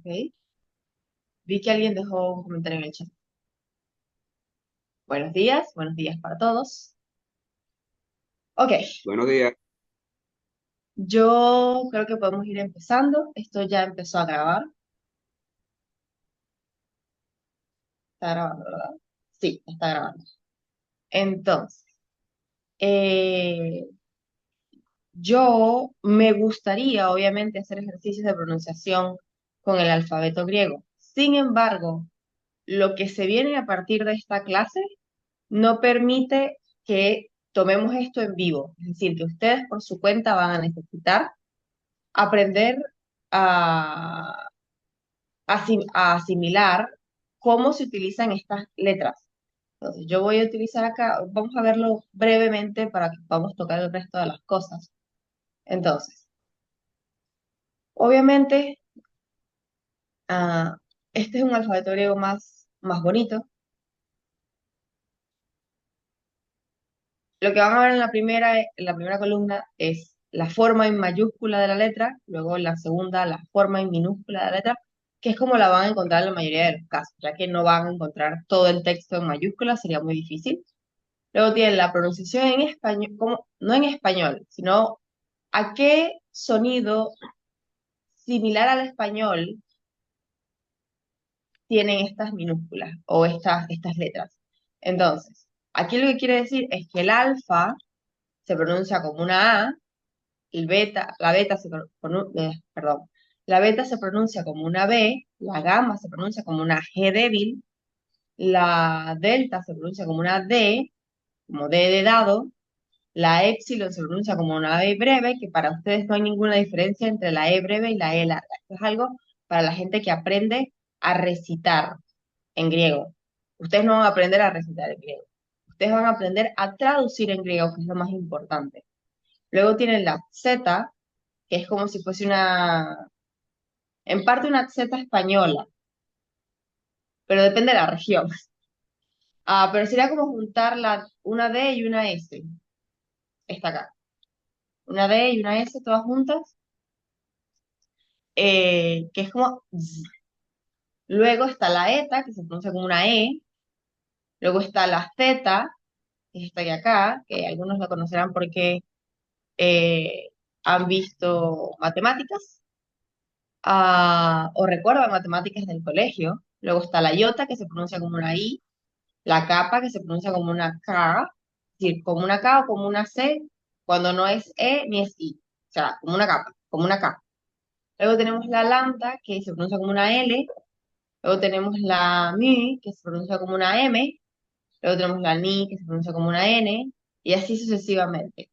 Ok. Vi que alguien dejó un comentario en el chat. Buenos días para todos. Ok, Buenos días. yo creo que podemos ir empezando. Esto ya empezó a grabar. Está grabando, ¿verdad? Sí, está grabando. Entonces, eh, yo me gustaría, obviamente, hacer ejercicios de pronunciación con el alfabeto griego. Sin embargo, lo que se viene a partir de esta clase no permite que tomemos esto en vivo. Es decir, que ustedes por su cuenta van a necesitar aprender a, a asimilar cómo se utilizan estas letras. Entonces, yo voy a utilizar acá, vamos a verlo brevemente para que podamos tocar el resto de las cosas. Entonces, obviamente, ah, este es un alfabeto griego más bonito. Lo que van a ver en la primera columna es la forma en mayúscula de la letra, luego en la segunda la forma en minúscula de la letra, que es como la van a encontrar en la mayoría de los casos, ya que no van a encontrar todo el texto en mayúscula, sería muy difícil. Luego tienen la pronunciación en español, como, no en español, sino a qué sonido similar al español tienen estas minúsculas o estas letras. Entonces, aquí lo que quiere decir es que el alfa se pronuncia como una A, la beta perdón, la beta se pronuncia como una B, la gamma se pronuncia como una G débil, la delta se pronuncia como una D, como D de dado, la épsilon se pronuncia como una E breve, que para ustedes no hay ninguna diferencia entre la E breve y la E larga. Esto es algo para la gente que aprende a recitar en griego. Ustedes no van a aprender a recitar en griego. Ustedes van a aprender a traducir en griego, que es lo más importante. Luego tienen la Z, que es como si fuese en parte una Z española, pero depende de la región. Pero sería como juntar una D y una S, esta acá. Una D y una S todas juntas, que es como Z. Luego está la ETA, que se pronuncia como una E. Luego está la Z, que es esta de acá, que algunos la conocerán porque eh, han visto matemáticas, o recuerdan matemáticas del colegio. Luego está la iota, que se pronuncia como una I. La capa, que se pronuncia como una K, es decir, como una K o como una C, cuando no es E ni es I. O sea, como una capa, como una K. Luego tenemos la lambda, que se pronuncia como una L. Luego tenemos la mi, que se pronuncia como una M. Luego tenemos la ni, que se pronuncia como una N. Y así sucesivamente.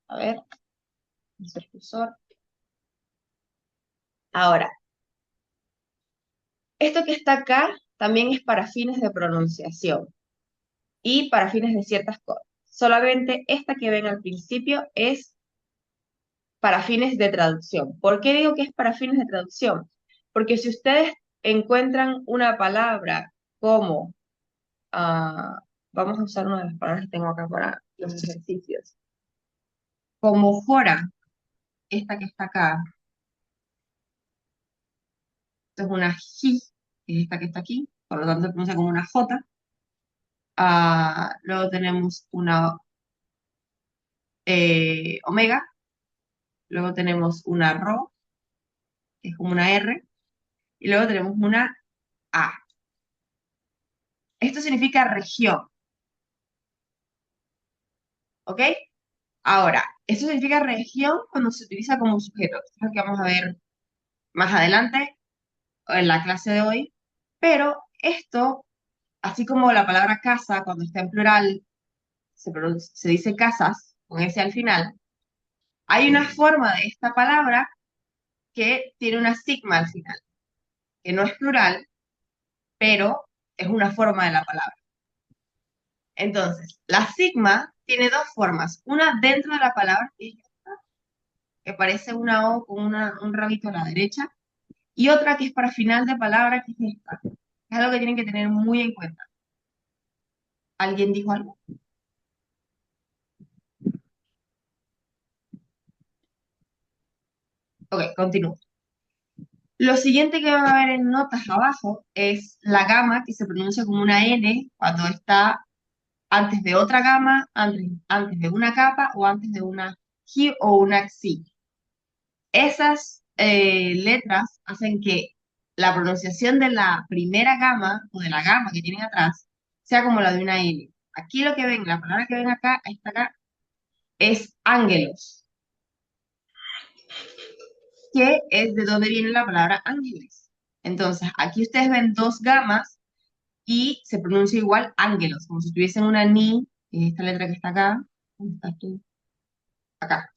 A ver, el cursor. Ahora, esto que está acá también es para fines de pronunciación y para fines de ciertas cosas. Solamente esta que ven al principio es para fines de traducción. ¿Por qué digo que es para fines de traducción? Porque si ustedes encuentran una palabra como, ah, vamos a usar una de las palabras que tengo acá para los ejercicios, como fora, esta que está acá, esto es una ji, que es esta que está aquí, por lo tanto se pronuncia como una j. Luego tenemos una omega, luego tenemos una ro, que es como una r, y luego tenemos una a. Esto significa región, ¿ok? Ahora, eso significa región cuando se utiliza como sujeto. Esto es lo que vamos a ver más adelante en la clase de hoy. Pero esto, así como la palabra casa, cuando está en plural, se dice casas, con ese al final, hay una forma de esta palabra que tiene una sigma al final, que no es plural, pero es una forma de la palabra. Entonces, la sigma tiene dos formas. Una dentro de la palabra, que parece una O con un rabito a la derecha, y otra que es para final de palabra, que es esta. Es algo que tienen que tener muy en cuenta. ¿Alguien dijo algo? Ok, continúo. Lo siguiente que van a ver en notas abajo es la gama que se pronuncia como una N cuando está antes de otra gama, antes de una capa o antes de una G o una XI. Esas letras hacen que la pronunciación de la primera gama o de la gama que tienen atrás sea como la de una N. Aquí lo que ven, la palabra que ven acá, esta acá, es ángelos, que es de donde viene la palabra ángeles. Entonces, aquí ustedes ven dos gamas y se pronuncia igual ángelos, como si tuviesen una ni, que es esta letra que está acá. ¿Dónde estás tú? Acá.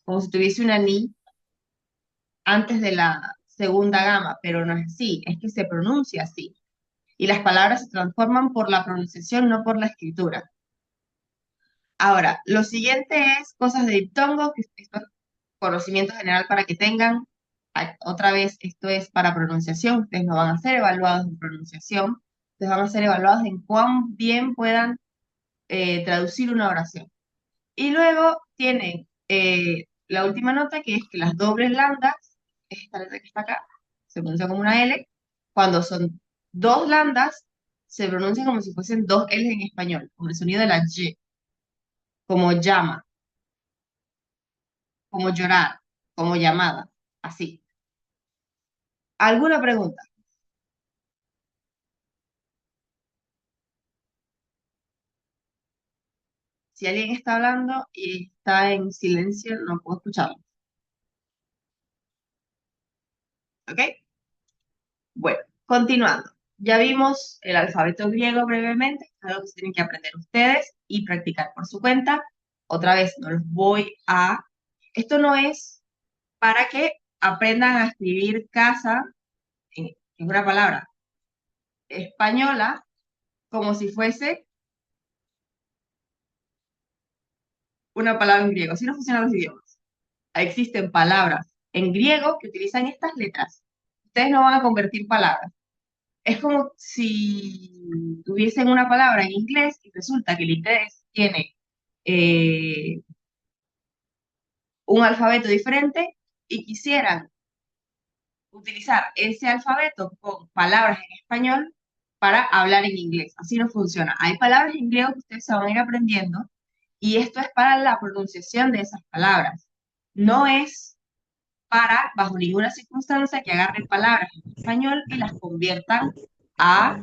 Como si tuviese una ni antes de la segunda gama, pero no es así, es que se pronuncia así. Y las palabras se transforman por la pronunciación, no por la escritura. Ahora, lo siguiente es cosas de diptongo, que esto es conocimiento general para que tengan. Otra vez, esto es para pronunciación, ustedes no van a ser evaluados en pronunciación, ustedes van a ser evaluados en cuán bien puedan traducir una oración. Y luego tienen la última nota, que es que las dobles lambdas, es esta letra que está acá, se pronuncia como una L. Cuando son dos lambdas, se pronuncia como si fuesen dos L en español, con el sonido de la Y, como llama, como llorar, como llamada, así. ¿Alguna pregunta? Si alguien está hablando y está en silencio, no puedo escucharlo. ¿Ok? Bueno, continuando. Ya vimos el alfabeto griego brevemente, es algo que se tienen que aprender ustedes y practicar por su cuenta. Otra vez, no los voy a... Esto no es para que aprendan a escribir casa, en una palabra española, como si fuese una palabra en griego. Así no funcionan los idiomas. Existen palabras en griego que utilizan estas letras. Ustedes no van a convertir palabras. Es como si tuviesen una palabra en inglés y resulta que el inglés tiene eh, un alfabeto diferente y quisieran utilizar ese alfabeto con palabras en español para hablar en inglés. Así no funciona. Hay palabras en griego que ustedes se van a ir aprendiendo y esto es para la pronunciación de esas palabras. No es para, bajo ninguna circunstancia, que agarren palabras en español y las conviertan a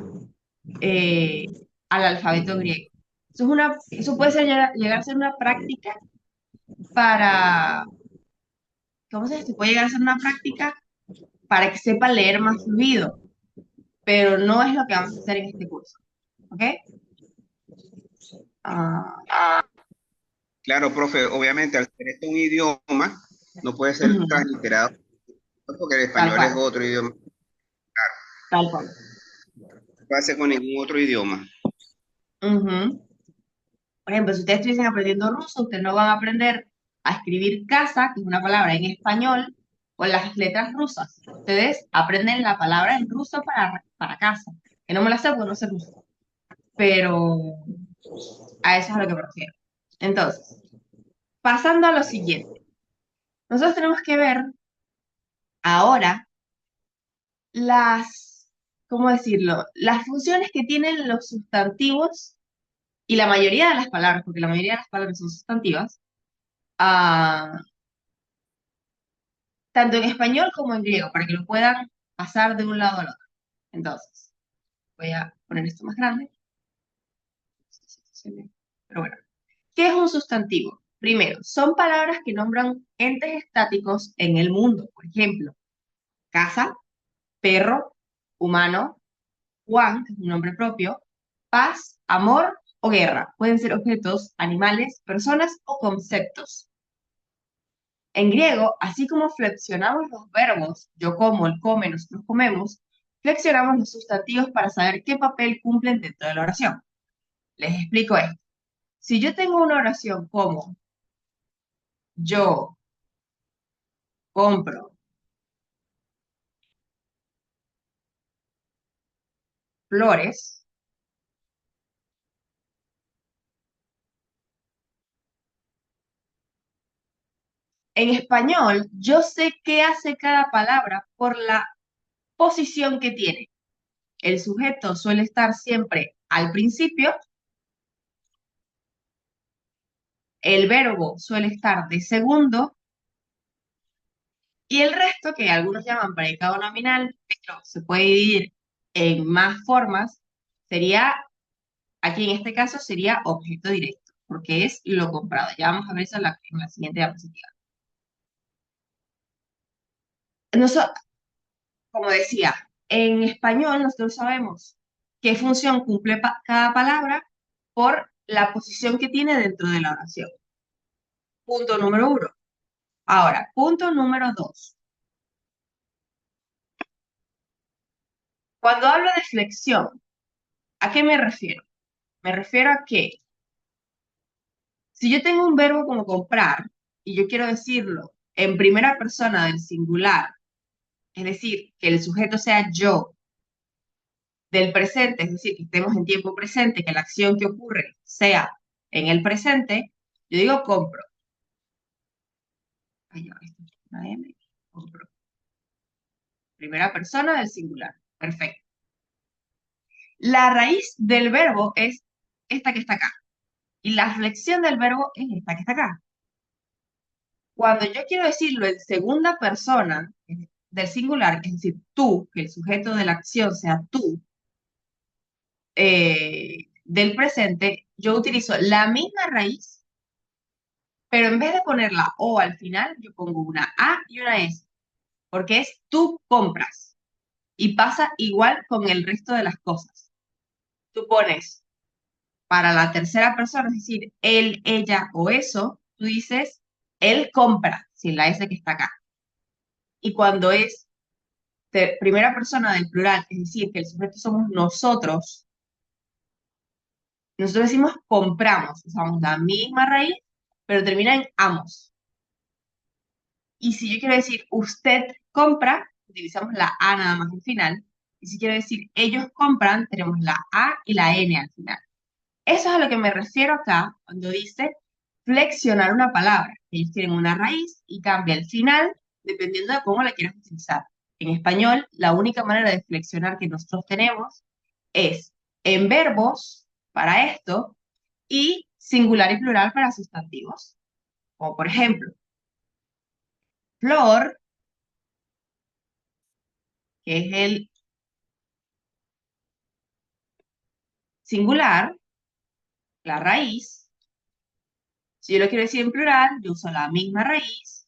eh, al alfabeto griego. Eso puede ser, llegar a ser una práctica para, ¿cómo se dice? Puede llegar a ser una práctica para que sepa leer más fluido, pero no es lo que vamos a hacer en este curso. ¿Ok? Ah, Claro, profe, obviamente al ser esto un idioma, no puede ser ujú, transliterado porque el tal español es cual, otro idioma. tal cual. No puede ser con ningún otro idioma. Ujú. Por ejemplo, si ustedes estuviesen aprendiendo ruso, ustedes no van a aprender a escribir casa, que es una palabra en español, con las letras rusas. Ustedes aprenden la palabra en ruso para casa, que no me la sé porque no sé ruso, pero a eso es a lo que me refiero. Entonces, pasando a lo siguiente, nosotros tenemos que ver ahora las, ¿cómo decirlo? Las funciones que tienen los sustantivos y la mayoría de las palabras, porque la mayoría de las palabras son sustantivas, ah, tanto en español como en griego, para que lo puedan pasar de un lado al otro. Entonces, voy a poner esto más grande. Pero bueno, ¿qué es un sustantivo? Primero, son palabras que nombran entes estáticos en el mundo. Por ejemplo, casa, perro, humano, Juan, que es un nombre propio, paz, amor o guerra. Pueden ser objetos, animales, personas o conceptos. En griego, así como flexionamos los verbos, yo como, él come, nosotros comemos, flexionamos los sustantivos para saber qué papel cumplen dentro de la oración. Les explico esto. Si yo tengo una oración como yo compro flores, En español, yo sé qué hace cada palabra por la posición que tiene. El sujeto suele estar siempre al principio, el verbo suele estar de segundo y el resto, que algunos llaman predicado nominal, pero se puede dividir en más formas, sería, aquí en este caso sería objeto directo, porque es lo comprado. Ya vamos a ver eso en la siguiente diapositiva. Nosotros, como decía, en español nosotros sabemos qué función cumple cada palabra por la posición que tiene dentro de la oración. Punto número uno. Ahora, punto número dos. Cuando hablo de flexión, ¿a qué me refiero? Me refiero a que si yo tengo un verbo como comprar y yo quiero decirlo en primera persona del singular, es decir, que el sujeto sea yo, del presente, es decir, que estemos en tiempo presente, que la acción que ocurre sea en el presente, yo digo compro. Ay, ya, esto es una M, compro. Primera persona del singular. Perfecto. La raíz del verbo es esta que está acá. Y la flexión del verbo es esta que está acá. Cuando yo quiero decirlo en segunda persona del singular, es decir, tú, que el sujeto de la acción sea tú, del presente, yo utilizo la misma raíz, pero en vez de poner la O al final, yo pongo una A y una S, porque es tú compras. Y pasa igual con el resto de las cosas. Tú pones para la tercera persona, es decir, él, ella o eso, tú dices, él compra, sin la S que está acá. Y cuando es primera persona del plural, es decir, que el sujeto somos nosotros decimos compramos, usamos la misma raíz, pero termina en amos. Y si yo quiero decir usted compra, utilizamos la A nada más al final. Y si quiero decir ellos compran, tenemos la A y la N al final. Eso es a lo que me refiero acá cuando dice flexionar una palabra. Ellos tienen una raíz y cambia el final dependiendo de cómo la quieras utilizar. En español, la única manera de flexionar que nosotros tenemos es en verbos para esto y singular y plural para sustantivos. Como por ejemplo, flor, que es el singular, la raíz. Si yo lo quiero decir en plural, yo uso la misma raíz,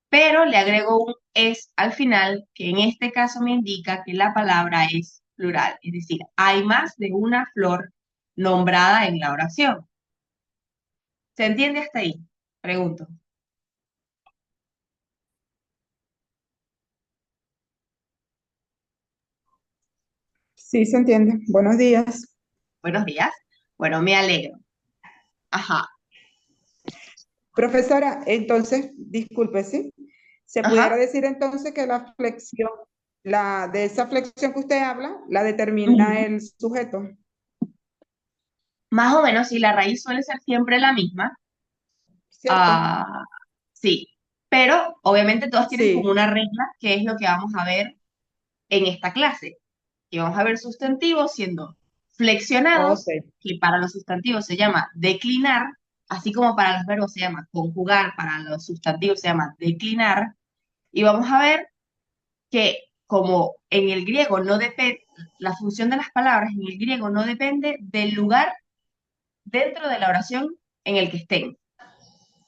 pero le agrego un es al final, que en este caso me indica que la palabra es plural. Es decir, hay más de una flor nombrada en la oración. ¿Se entiende hasta ahí? Pregunto. Sí, se entiende. Buenos días. Buenos días. Bueno, me alegro. Ajá, Profesora, entonces, disculpe, ¿sí? ¿Se pudiera ajá. decir entonces que la flexión, de esa flexión que usted habla, la determina Ujú. el sujeto? Más o menos, si la raíz suele ser siempre la misma, ¿Cierto? ah, sí. Pero obviamente todas tienen como Sí. una regla, que es lo que vamos a ver en esta clase. Y vamos a ver sustantivos siendo Ok. flexionados, que para los sustantivos se llama declinar, así como para los verbos se llama conjugar, para los sustantivos se llama declinar. Y vamos a ver que como en el griego no depende, la función de las palabras en el griego no depende del lugar dentro de la oración en el que estén.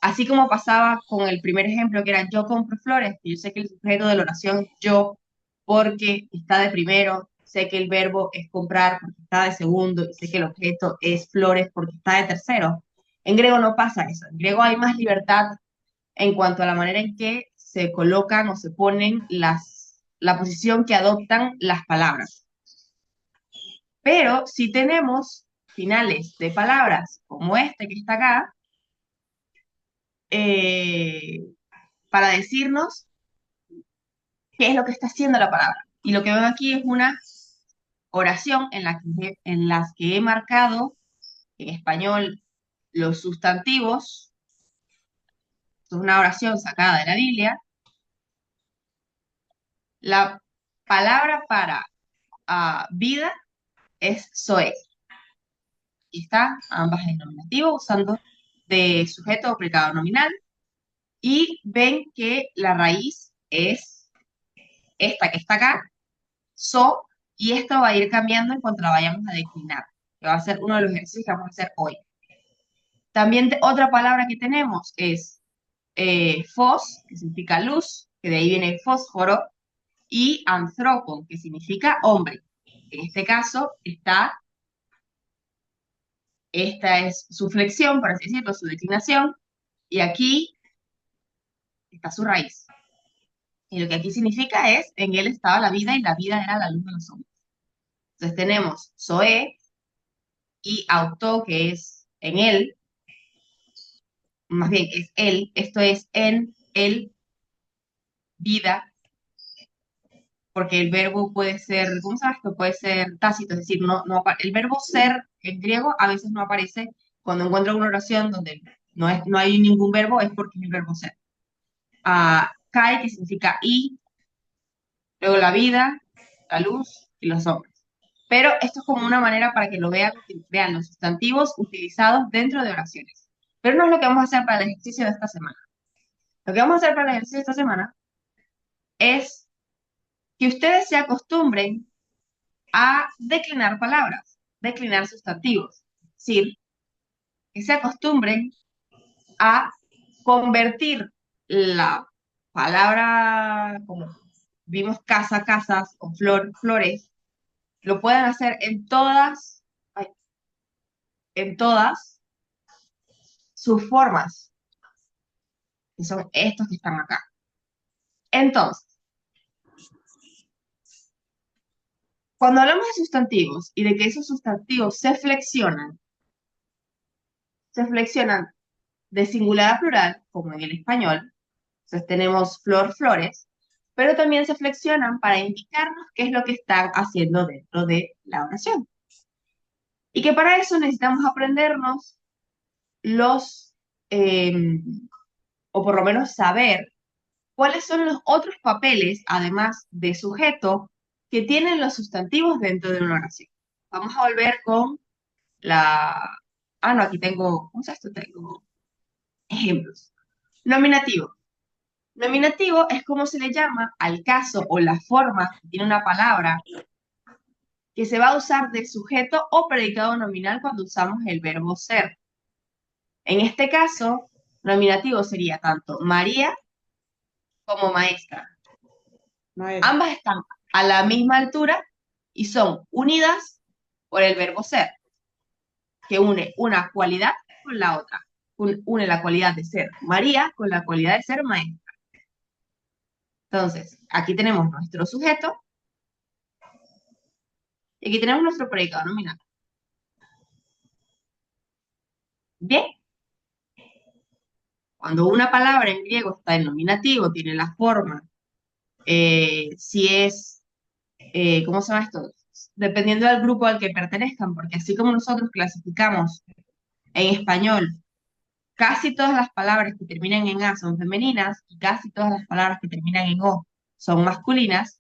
Así como pasaba con el primer ejemplo, que era yo compro flores, que yo sé que el sujeto de la oración es yo porque está de primero, sé que el verbo es comprar porque está de segundo, y sé que el objeto es flores porque está de tercero. En griego no pasa eso. En griego hay más libertad en cuanto a la manera en que se colocan o se ponen la posición que adoptan las palabras. Pero si tenemos finales de palabras como este que está acá, eh, para decirnos qué es lo que está haciendo la palabra. Y lo que veo aquí es una oración en las que he marcado en español los sustantivos, esto es una oración sacada de la Biblia, la palabra para vida es Zoe. Y está ambas en nominativo, usando de sujeto o predicado nominal. Y ven que la raíz es esta que está acá, so, y esto va a ir cambiando en cuanto la vayamos a declinar, que va a ser uno de los ejercicios que vamos a hacer hoy. También otra palabra que tenemos es fos, que significa luz, que de ahí viene fósforo, y anthropon, que significa hombre. En este caso esta es su flexión, por así decirlo, su declinación, y aquí está su raíz. Y lo que aquí significa es, en él estaba la vida y la vida era la luz de los hombres. Entonces tenemos Zoe y auto, que es en él, más bien es él, esto es en él, vida, porque el verbo puede ser, ¿cómo se llama esto? Puede ser tácito, es decir, el verbo ser en griego a veces no aparece cuando encuentro una oración donde no hay ningún verbo, es porque es el verbo ser. Kai, que significa y, luego la vida, la luz y los hombres. Pero esto es como una manera para que lo vean los sustantivos utilizados dentro de oraciones. Pero no es lo que vamos a hacer para el ejercicio de esta semana. Lo que vamos a hacer para el ejercicio de esta semana es que ustedes se acostumbren a declinar palabras, declinar sustantivos. Es decir, que se acostumbren a convertir la palabra, como vimos casa, casas o flor, flores, lo puedan hacer ay, en todas sus formas, que son estos que están acá. Entonces, cuando hablamos de sustantivos y de que esos sustantivos se flexionan de singular a plural, como en el español, entonces tenemos flor, flores, pero también se flexionan para indicarnos qué es lo que están haciendo dentro de la oración. Y que para eso necesitamos aprendernos los, o por lo menos saber cuáles son los otros papeles, además de sujeto, que tienen los sustantivos dentro de una oración. Vamos a volver con la... Ah, no, aquí tengo, ¿cómo se esto? Tengo ejemplos. Nominativo. Nominativo es como se le llama al caso o la forma que tiene una palabra que se va a usar de sujeto o predicado nominal cuando usamos el verbo ser. En este caso, nominativo sería tanto María como maestra. Maestra. Ambas están a la misma altura y son unidas por el verbo ser, que une una cualidad con la otra. Une la cualidad de ser María con la cualidad de ser maestra. Entonces, aquí tenemos nuestro sujeto y aquí tenemos nuestro predicado nominal. Bien, cuando una palabra en griego está en nominativo, tiene la forma, si es, ¿cómo se llama esto? Dependiendo del grupo al que pertenezcan, porque así como nosotros clasificamos en español, casi todas las palabras que terminan en A son femeninas y casi todas las palabras que terminan en O son masculinas.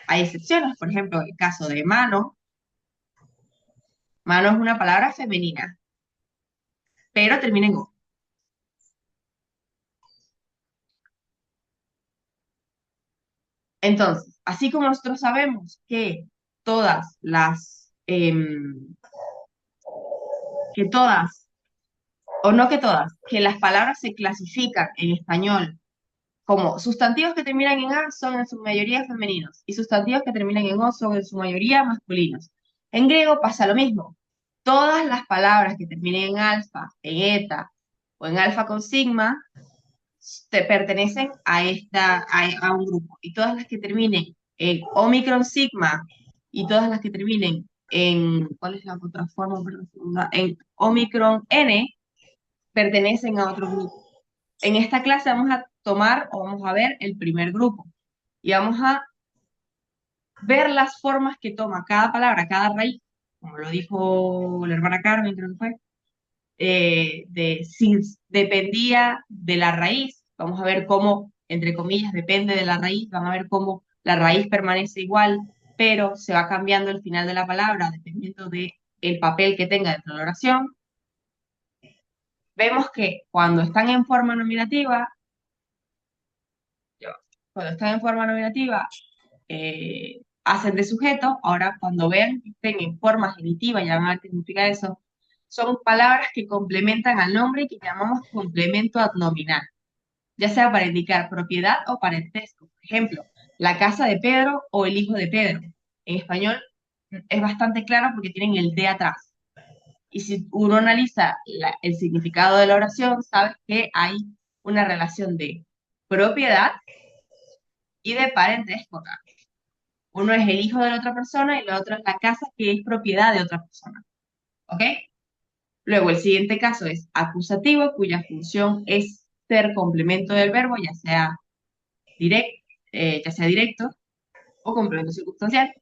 Hay excepciones, por ejemplo, el caso de mano. Mano es una palabra femenina, pero termina en O. Entonces, así como nosotros sabemos que todas las, que todas, o no que todas, que las palabras se clasifican en español como sustantivos que terminan en A son en su mayoría femeninos y sustantivos que terminan en O son en su mayoría masculinos. En griego pasa lo mismo. Todas las palabras que terminen en alfa, en eta o en alfa con sigma te pertenecen a un grupo. Y todas las que terminen en omicron sigma y todas las que terminen en, ¿cuál es la otra forma? En omicron n, pertenecen a otro grupo. En esta clase vamos a tomar o vamos a ver el primer grupo y vamos a ver las formas que toma cada palabra, cada raíz, como lo dijo la hermana Carmen, creo que fue, de si dependía de la raíz. Vamos a ver cómo, entre comillas, depende de la raíz. Van a ver cómo la raíz permanece igual, pero se va cambiando el final de la palabra dependiendo de el papel que tenga dentro de la oración. Vemos que cuando están en forma nominativa, cuando están en forma nominativa, hacen de sujeto. Ahora, cuando vean que estén en forma genitiva, ya van a ver qué significa eso, son palabras que complementan al nombre y que llamamos complemento adnominal, ya sea para indicar propiedad o parentesco. Por ejemplo, la casa de Pedro o el hijo de Pedro. En español es bastante claro porque tienen el de atrás. Y si uno analiza el significado de la oración, sabes que hay una relación de propiedad y de parentesco acá. Uno es el hijo de la otra persona y la otra es la casa que es propiedad de otra persona. ¿Ok? Luego, el siguiente caso es acusativo, cuya función es ser complemento del verbo, ya sea directo o complemento circunstancial.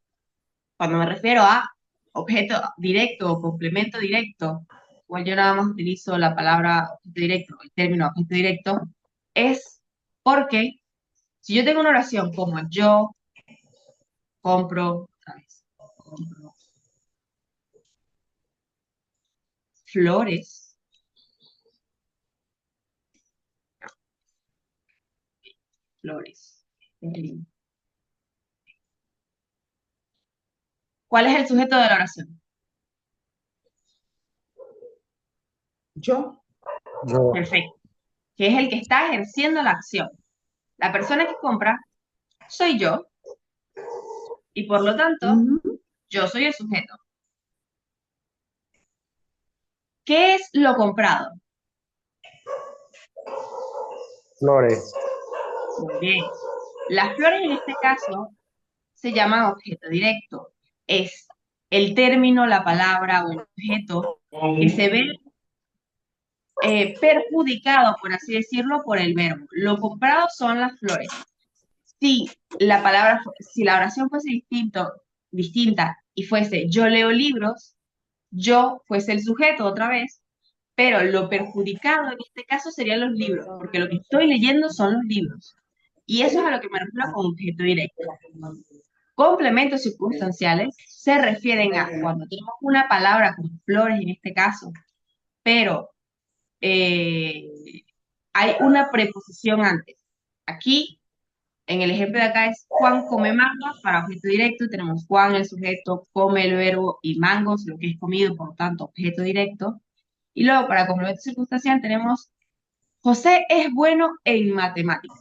Cuando me refiero a objeto directo o complemento directo, igual yo nada más utilizo la palabra objeto directo, el término objeto directo, es porque si yo tengo una oración como yo compro, ¿sabes? Compro flores, flores. ¿Cuál es el sujeto de la oración? Yo. Yo. Perfecto. Que es el que está ejerciendo la acción. La persona que compra soy yo y por lo tanto yo soy el sujeto. ¿Qué es lo comprado? Flores. Muy bien. Las flores en este caso se llaman objeto directo. Es el término, la palabra o el objeto que se ve perjudicado, por así decirlo, por el verbo. Lo comprado son las flores. Si si la oración fuese distinta y fuese yo leo libros, yo fuese el sujeto otra vez, pero lo perjudicado en este caso serían los libros, porque lo que estoy leyendo son los libros. Y eso es a lo que me refiero con objeto directo. Complementos circunstanciales se refieren a cuando tenemos una palabra como flores en este caso, pero eh, hay una preposición antes. Aquí, en el ejemplo de acá es Juan come mangos para objeto directo. Tenemos Juan el sujeto, come el verbo y mangos, lo que es comido, por lo tanto, objeto directo. Y luego, para complemento circunstancial, tenemos José es bueno en matemáticas.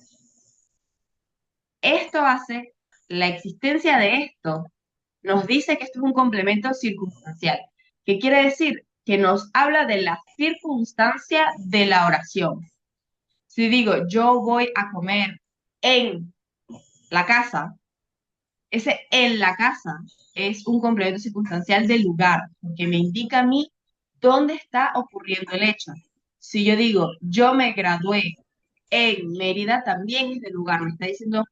Esto hace, la existencia de esto nos dice que esto es un complemento circunstancial. ¿Qué quiere decir? Que nos habla de la circunstancia de la oración. Si digo, yo voy a comer en la casa, ese en la casa es un complemento circunstancial del lugar, porque me indica a mí dónde está ocurriendo el hecho. Si yo digo, yo me gradué en Mérida, también es del lugar, me está diciendo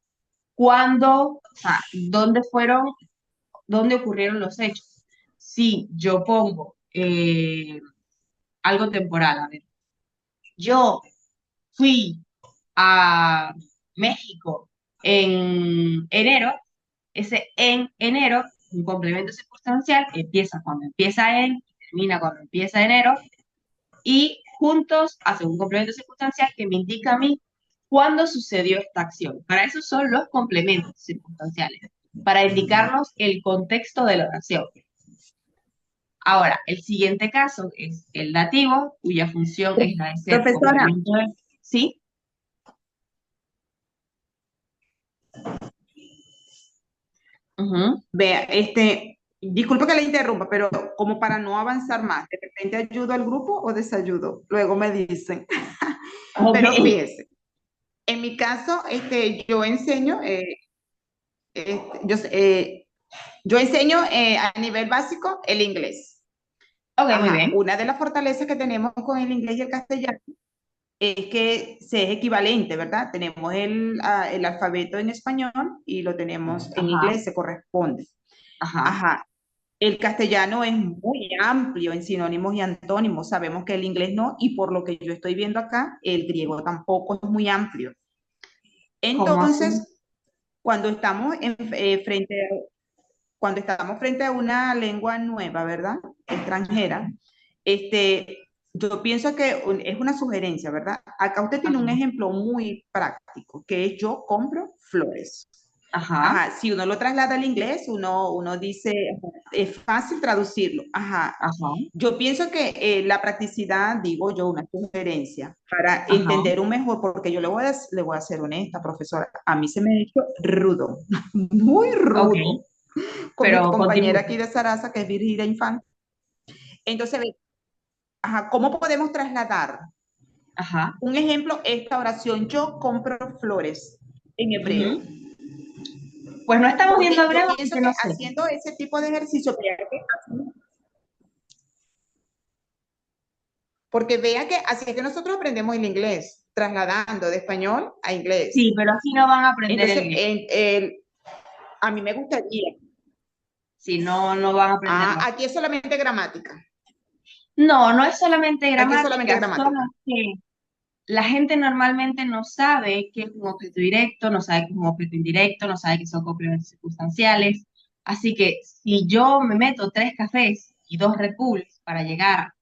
cuándo, o sea, dónde ocurrieron los hechos. Si yo pongo algo temporal, a ver, yo fui a México en enero, ese en enero, un complemento circunstancial, empieza cuando empieza en, termina cuando empieza enero, y juntos hacen un complemento circunstancial que me indica a mí cuándo sucedió esta acción. Para eso son los complementos circunstanciales, para indicarnos el contexto de la oración. Ahora, el siguiente caso es el dativo, cuya función es la de ser Profesora, complemento de... ¿Sí? Ujú. vea, disculpe que le interrumpa, pero como para no avanzar más, ¿de repente ayudo al grupo o desayudo? Luego me dicen. Ok. Pero fíjese, en mi caso, yo enseño, yo enseño a nivel básico el inglés. Ok, muy Ajá, bien. una de las fortalezas que tenemos con el inglés y el castellano es que se es equivalente, ¿verdad? Tenemos el alfabeto en español y lo tenemos en Ajá, inglés, se corresponde. ajá. Ajá. el castellano es muy amplio en sinónimos y antónimos. Sabemos que el inglés no, y por lo que yo estoy viendo acá, el griego tampoco es muy amplio. ¿Cómo así? Entonces, cuando estamos cuando estamos frente a una lengua nueva, ¿verdad? Extranjera, este, yo pienso que es una sugerencia, ¿verdad? Acá usted tiene un Ajá. ejemplo muy práctico, que es yo compro flores. Ajá. Ajá, si uno lo traslada al inglés, uno dice, es fácil traducirlo. Ajá, Ajá. yo pienso que la practicidad, digo yo, una sugerencia para Ajá. entender un mejor, porque yo le voy a ser honesta, profesora, a mí se me ha hecho rudo, muy Ok, rudo, con mi pero compañera continúe. aquí de Sarasa, que es Virginia Infante. Entonces, ajá, ¿cómo podemos trasladar? Ajá. Un ejemplo, esta oración, yo compro flores en hebreo. Ujú. Pues no estamos viendo Porque yo hebreo, así pienso que que no sé. haciendo ese tipo de ejercicio, porque vea que así es que nosotros aprendemos el inglés, trasladando de español a inglés. Sí, pero así no van a aprender el Entonces, griego. a mí me gustaría, Si no, no van a aprenderlo así. aquí es solamente gramática, No, no es solamente aquí es solamente gramática, solo gramática. que la gente normalmente no sabe qué es un objeto directo, no sabe qué es un objeto indirecto, no sabe qué son complementos circunstanciales. Así que si yo me meto 3 cafés y 2 Red Bulls para llegar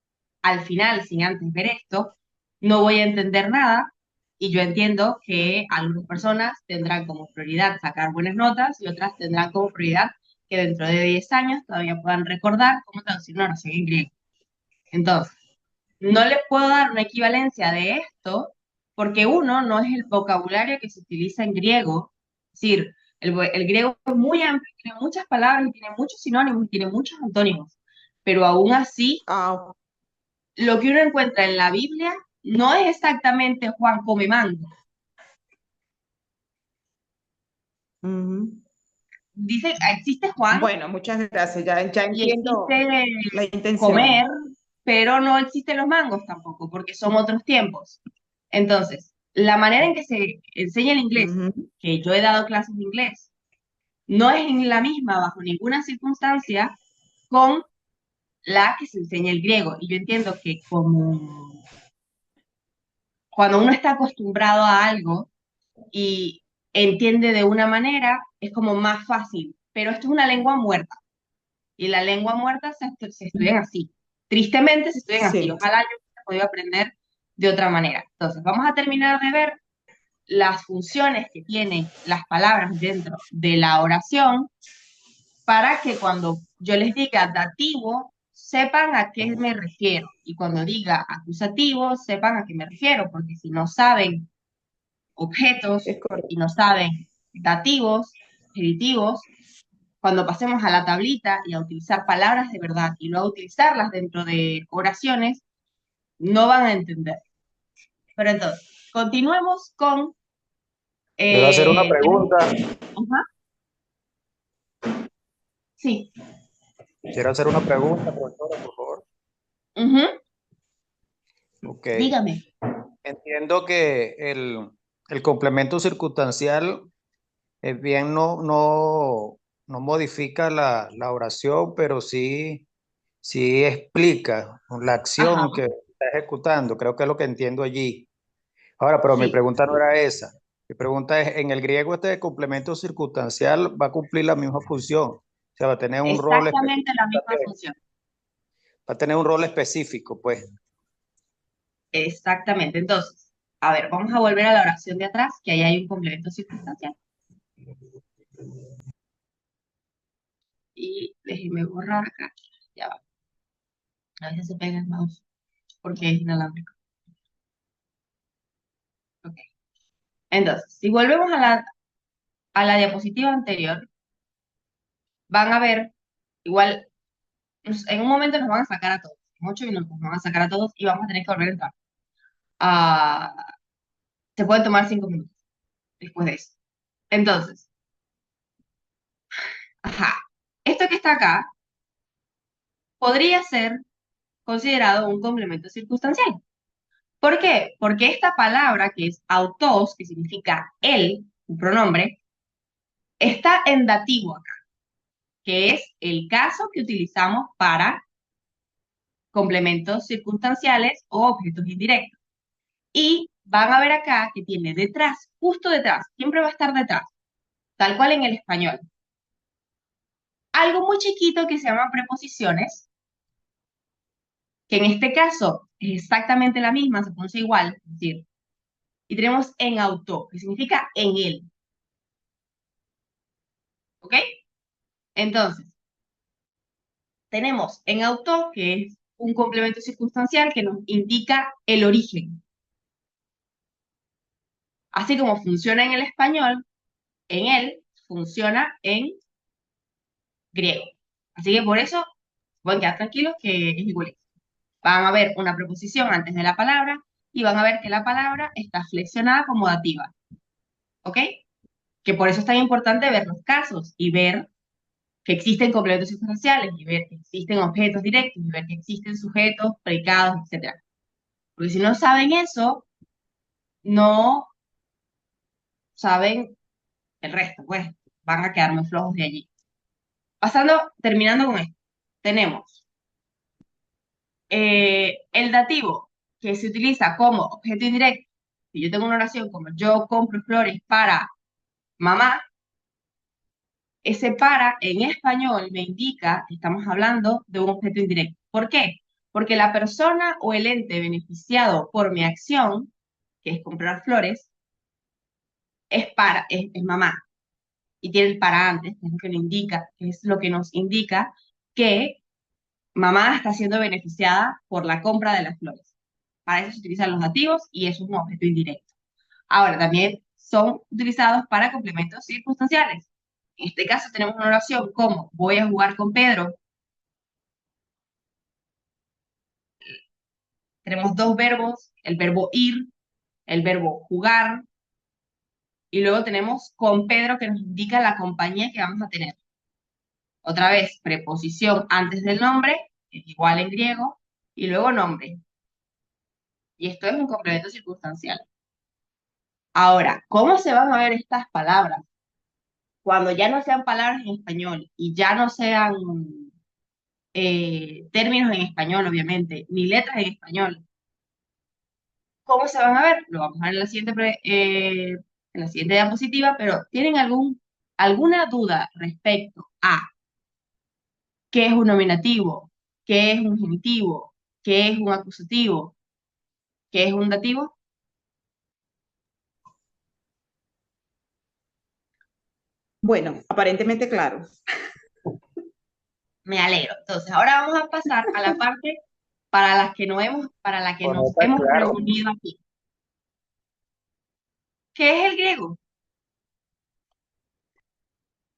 al final sin antes ver esto, no voy a entender nada. Y yo entiendo que algunas personas tendrán como prioridad sacar buenas notas y otras tendrán como prioridad que dentro de 10 años todavía puedan recordar cómo traducir una oración en griego. Entonces, no le puedo dar una equivalencia de esto porque uno no es el vocabulario que se utiliza en griego. Es decir, el griego es muy amplio, tiene muchas palabras y tiene muchos sinónimos y tiene muchos antónimos. Pero aún así, Ah, lo que uno encuentra en la Biblia no es exactamente Juan come mango. ujú. Dice, existe Juan Bueno, muchas gracias, ya y entiendo existe la comer, intención. pero no existen los mangos tampoco, porque son otros tiempos. Entonces, la manera en que se enseña el inglés, Ujú. que yo he dado clases de inglés, no es en la misma bajo ninguna circunstancia con la que se enseña el griego. Y yo entiendo que como cuando uno está acostumbrado a algo y entiende de una manera, es como más fácil. Pero esto es una lengua muerta. Y la lengua muerta se estudian así. Tristemente se estudian así. Sí, Ojalá yo hubiera podido aprender de otra manera. Entonces, vamos a terminar de ver las funciones que tienen las palabras dentro de la oración para que cuando yo les diga dativo, sepan a qué me refiero. Y cuando diga acusativo, sepan a qué me refiero. Porque si no saben objetos es correcto. y no saben dativos, genitivos, cuando pasemos a la tablita y a utilizar palabras de verdad y no a utilizarlas dentro de oraciones, no van a entender. Pero entonces, continuemos con... Quiero hacer una tenemos... pregunta. Ajá, sí. Quiero hacer una pregunta, profesora, por favor. Ujú, Ok. dígame. Entiendo que el complemento circunstancial, bien, no modifica la oración, pero sí explica la Ajá, acción que está ejecutando. Creo que es lo que entiendo allí. Ahora, pero mi sí. pregunta no era esa. Mi pregunta es, en el griego este complemento circunstancial va a cumplir la misma función. O sea, va a tener un rol Exactamente específico la misma también. función. Va a tener un rol específico, pues. Exactamente. Entonces, a ver, vamos a volver a la oración de atrás, que ahí hay un complemento circunstancial. Y déjenme borrar acá. Ya va. A veces se pega el mouse porque es inalámbrico. Ok. Entonces, si volvemos a la diapositiva anterior, van a ver, igual, en un momento nos van a sacar a todos. En 8 minutos nos van a sacar a todos y vamos a tener que volver a entrar. Ah, se pueden tomar 5 minutos después de eso. Entonces, ajá, esto que está acá podría ser considerado un complemento circunstancial. ¿Por qué? Porque esta palabra que es autos, que significa él, un pronombre, está en dativo acá, que es el caso que utilizamos para complementos circunstanciales o objetos indirectos. Y van a ver acá que tiene detrás, justo detrás, siempre va a estar detrás, tal cual en el español. Algo muy chiquito que se llama preposiciones, que en este caso es exactamente la misma, se pronuncia igual, es decir, y tenemos en auto, que significa en él. ¿Ok? Entonces, tenemos en auto, que es un complemento circunstancial que nos indica el origen. Así como funciona en el español, en él funciona en griego. Así que por eso pueden quedar tranquilos que es igual. Van a ver una preposición antes de la palabra y van a ver que la palabra está flexionada como dativa. ¿Ok? Que por eso es tan importante ver los casos y ver que existen complementos circunstanciales y ver que existen objetos directos y ver que existen sujetos, predicados, etc. Porque si no saben eso, no saben el resto, pues van a quedar muy flojos de allí. Terminando con esto, tenemos el dativo que se utiliza como objeto indirecto. Si yo tengo una oración como yo compro flores para mamá, ese para en español me indica que estamos hablando de un objeto indirecto. ¿Por qué? Porque la persona o el ente beneficiado por mi acción, que es comprar flores, es mamá. Y tiene el para antes, que es lo que nos indica que mamá está siendo beneficiada por la compra de las flores. Para eso se utilizan los dativos y eso es un objeto indirecto. Ahora, también son utilizados para complementos circunstanciales. En este caso tenemos una oración como voy a jugar con Pedro. Tenemos dos verbos, el verbo ir, el verbo jugar, y luego tenemos con Pedro que nos indica la compañía que vamos a tener. Otra vez, preposición antes del nombre, que es igual en griego, y luego nombre. Y esto es un complemento circunstancial. Ahora, ¿cómo se van a ver estas palabras? Cuando ya no sean palabras en español y ya no sean términos en español, obviamente, ni letras en español. ¿Cómo se van a ver? Lo vamos a ver en la siguiente diapositiva, pero ¿tienen alguna duda respecto a qué es un nominativo, qué es un genitivo, qué es un acusativo, qué es un dativo? Bueno, aparentemente claro. Me alegro. Entonces, ahora vamos a pasar a la parte para la que Pues no nos está hemos claro. reunido aquí. ¿Qué es el griego?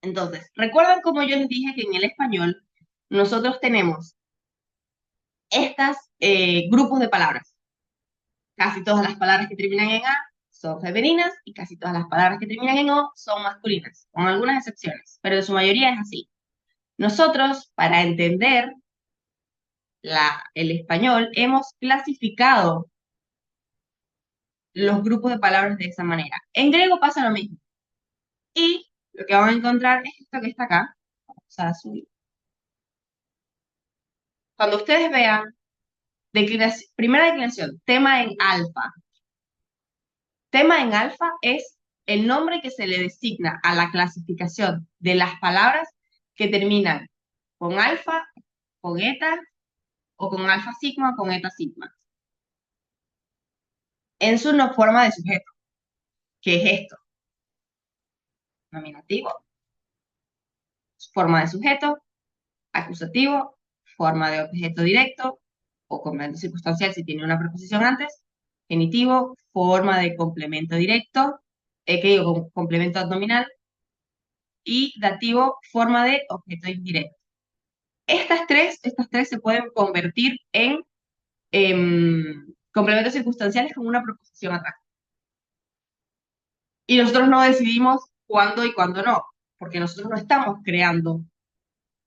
Entonces, ¿recuerdan como yo les dije que en el español nosotros tenemos estos grupos de palabras? Casi todas las palabras que terminan en A son femeninas y casi todas las palabras que terminan en O son masculinas, con algunas excepciones, pero en su mayoría es así. Nosotros, para entender el español, hemos clasificado los grupos de palabras de esa manera. En griego pasa lo mismo. Y lo que van a encontrar es esto que está acá. Vamos a subir. Cuando ustedes vean primera declinación, tema en alfa. Tema en alfa es el nombre que se le designa a la clasificación de las palabras que terminan con alfa, con eta, o con alfa sigma, con eta sigma. En su no forma de sujeto, que es esto. Nominativo, forma de sujeto, acusativo, forma de objeto directo, o complemento circunstancial si tiene una preposición antes, genitivo, forma de complemento directo, que digo, complemento nominal, y dativo, forma de objeto indirecto. Estas tres se pueden convertir en complementos circunstanciales con una preposición atrás. Y nosotros no decidimos cuándo y cuándo no, porque nosotros no estamos creando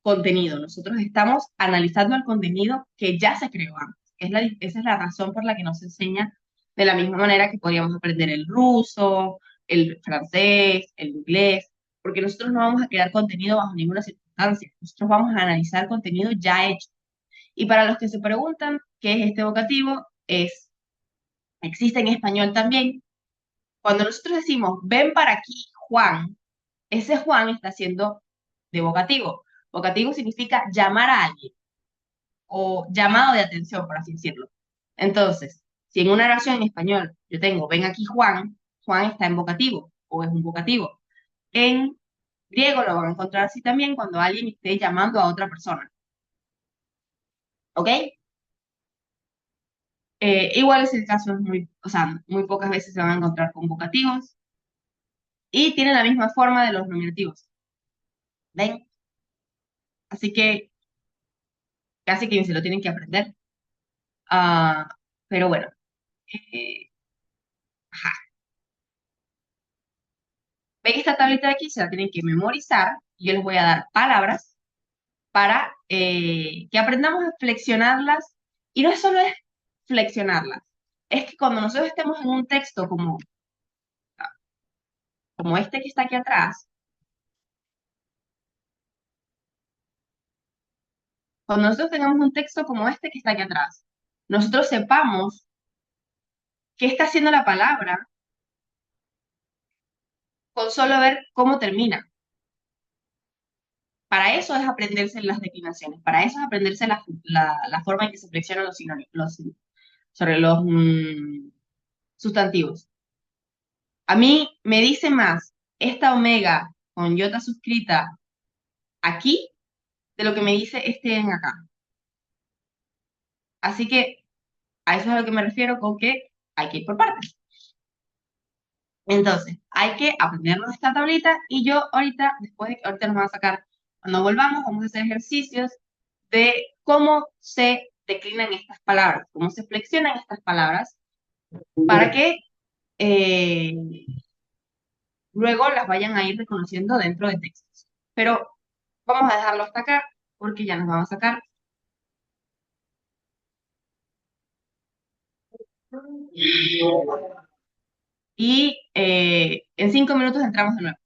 contenido, nosotros estamos analizando el contenido que ya se creó antes. Esa es la razón por la que nos enseña de la misma manera que podríamos aprender el ruso, el francés, el inglés, porque nosotros no vamos a crear contenido bajo ninguna circunstancia. constancia. Nosotros vamos a analizar contenido ya hecho. Y para los que se preguntan qué es este vocativo, existe en español también. Cuando nosotros decimos, ven para aquí, Juan, ese Juan está siendo de vocativo. Vocativo significa llamar a alguien o llamado de atención, por así decirlo. Entonces, si en una oración en español yo tengo, ven aquí Juan, Juan está en vocativo o es un vocativo. En griego lo van a encontrar así también cuando alguien esté llamando a otra persona. ¿Ok? Igual es el caso, o sea, muy pocas veces se van a encontrar con vocativos y tienen la misma forma de los nominativos. ¿Ven? Así que casi que se lo tienen que aprender. Ah, pero bueno, eh, ajá. Ven esta tablita de aquí, se la tienen que memorizar. Yo les voy a dar palabras para que aprendamos a flexionarlas. Y no es solo es flexionarlas, es que cuando nosotros estemos en un texto como este que está aquí atrás, cuando nosotros tengamos un texto como este que está aquí atrás, nosotros sepamos qué está haciendo la palabra con solo ver cómo termina. Para eso es aprenderse las declinaciones, para eso es aprenderse la forma en que se flexionan los sinónimos, sobre los sustantivos. A mí me dice más esta omega con iota suscrita aquí de lo que me dice este en acá. Así que a eso es a lo que me refiero con que hay que ir por partes. Entonces, hay que aprendernos esta tablita y yo ahorita, ahorita nos vamos a sacar, cuando volvamos, vamos a hacer ejercicios de cómo se declinan estas palabras, cómo se flexionan estas palabras para que eh, luego las vayan a ir reconociendo dentro de textos. Pero vamos a dejarlo hasta acá porque ya nos vamos a sacar. Y en 5 minutos entramos de nuevo.